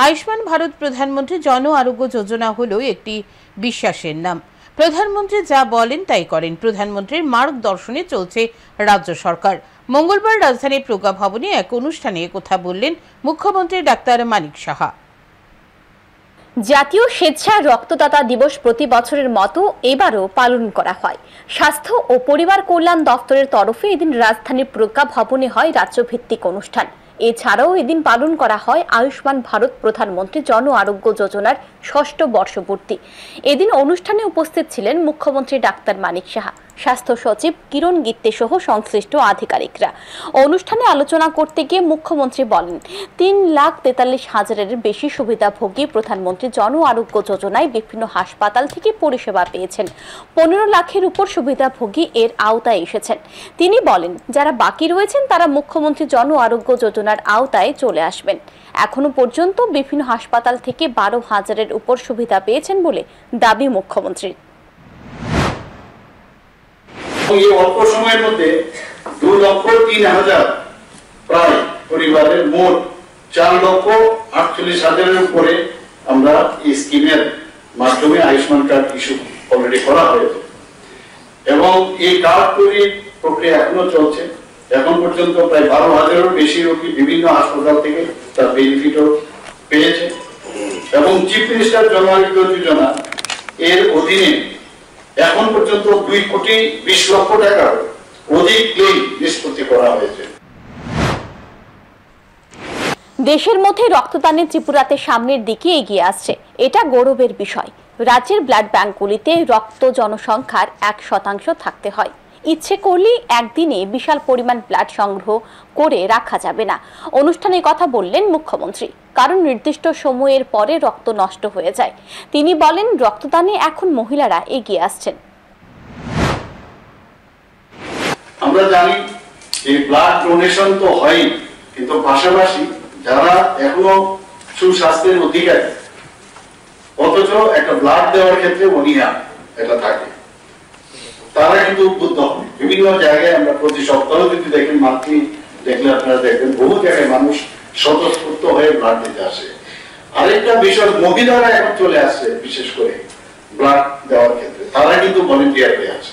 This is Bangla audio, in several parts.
আয়ুষ্মান ভারত প্রধানমন্ত্রী জন আরোগ্য যোজনা হলো একটি বিশ্বাসের নাম। প্রধানমন্ত্রী যা বলেন তাই করেন। প্রধানমন্ত্রীর মার্গদর্শনে চলছে রাজ্য সরকার। মঙ্গলবার রাজধানীর প্রজ্ঞা ভবনে এক অনুষ্ঠানে কথা বললেন মুখ্যমন্ত্রী ডাক্তার মানিক সাহা। জাতীয় স্বেচ্ছা রক্তদাতা দিবস প্রতি বছরের মতো এবারও পালন করা হয়। স্বাস্থ্য ও পরিবার কল্যাণ দপ্তরের তরফে এদিন রাজধানীর প্রজ্ঞা ভবনে হয় রাজ্যভিত্তিক অনুষ্ঠান। এছাড়াও এদিন পালন করা হয় আয়ুষ্মান ভারত প্রধানমন্ত্রী জন আরোগ্য যোজনার ৬ষ্ঠ বর্ষপূর্তি। এদিন অনুষ্ঠানে উপস্থিত ছিলেন মুখ্যমন্ত্রী ডাক্তার মানিক সাহা, স্বাস্থ্য সচিব কিরণ গিত্তে সহ সংশ্লিষ্ট আধিকারিকরা। অনুষ্ঠানে আলোচনা করতে গিয়ে মুখ্যমন্ত্রী বলেন, ৩,৪৩,০০০-এর বেশি সুবিধাভোগী প্রধানমন্ত্রী জন আরোগ্য যোজনায় বিভিন্ন হাসপাতাল থেকে পরিষেবা পেয়েছেন। ১৫ লাখের উপর সুবিধাভোগী এর আওতায় এসেছেন। তিনি বলেন, যারা বাকি রয়েছেন তারা মুখ্যমন্ত্রী জন আরোগ্য যোজনার আওতায় চলে আসবেন। এখনো পর্যন্ত বিভিন্ন হাসপাতাল থেকে ১২,০০০-এর উপর সুবিধা পেয়েছেন বলে দাবি মুখ্যমন্ত্রীর। এই অল্প সময়ের মধ্যে 2,03,000 প্রায় পরিবারের মোট 4,48,000-এর উপরে আমরা এই স্কিমের মাধ্যমে আয়ুষ্মান কার্ড ইস্যু অলরেডি করা হয়েছে এবং এই কার্ড তৈরির প্রক্রিয়া এখনো চলছে। এখন পর্যন্ত প্রায় 12,000-এরও বেশি রোগী বিভিন্ন হাসপাতাল থেকে তার বেনিফিটও পেয়েছে এবং চিফ মিনিস্টার জন আরোগ্য যোজনা এর অধীনে এখন পর্যন্ত 2,20,00,000 টাকার অধিক ক্লেম নিষ্পত্তি করা হয়েছে। দেশের মধ্যে রক্তদানের ত্রিপুরাতে সামনের দিকে এগিয়ে আসছে, এটা গৌরবের বিষয়। রাজ্যের ব্লাড ব্যাংকগুলিতে রক্ত জনসংখ্যার 1% থাকতে হয়। ইচ্ছে করলে একদিনে বিশাল পরিমাণ ব্লাড সংগ্রহ করে রাখা যাবে না। অনুষ্ঠানে কথা বললেন মুখ্যমন্ত্রী, কারণ নির্দিষ্ট সময়ের পরে রক্ত নষ্ট হয়ে যায়। তিনি বলেন, রক্তদানে এখন মহিলারা এগিয়ে আসছেন। আমরা জানি যে ব্লাড ডোনেশন তো হয়, কিন্তু পাশাপাশি যারা এখনো সুস্বাস্থ্যের অধিকারী অথচ একটা ব্লাড দেওয়ার ক্ষেত্রে অনীহা এটা থাকে, তারা কিন্তু উদ্বুদ্ধ হবে। বিভিন্ন জায়গায় আমরা প্রতি সপ্তাহ যদি দেখেন, মান্থলি দেখলে আপনারা দেখবেন বহু জায়গায় মানুষ স্বতঃস্ফূর্ত হয়ে ব্লাড দিতে আসে। আরেকটা বিষয়, মহিলারা এখন চলে আসছে, বিশেষ করে ব্লাড দেওয়ার ক্ষেত্রে তারা কিন্তু ভলেন্টিয়ার হয়ে আছে।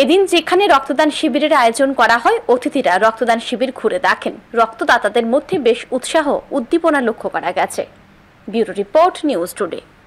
এদিন যেখানে রক্তদান শিবিরের আয়োজন করা হয়, অতিথিরা রক্তদান শিবির ঘুরে দেখেন। রক্তদাতাদের মধ্যে বেশ উৎসাহ উদ্দীপনা লক্ষ্য করা গেছে। Bureau report, news today.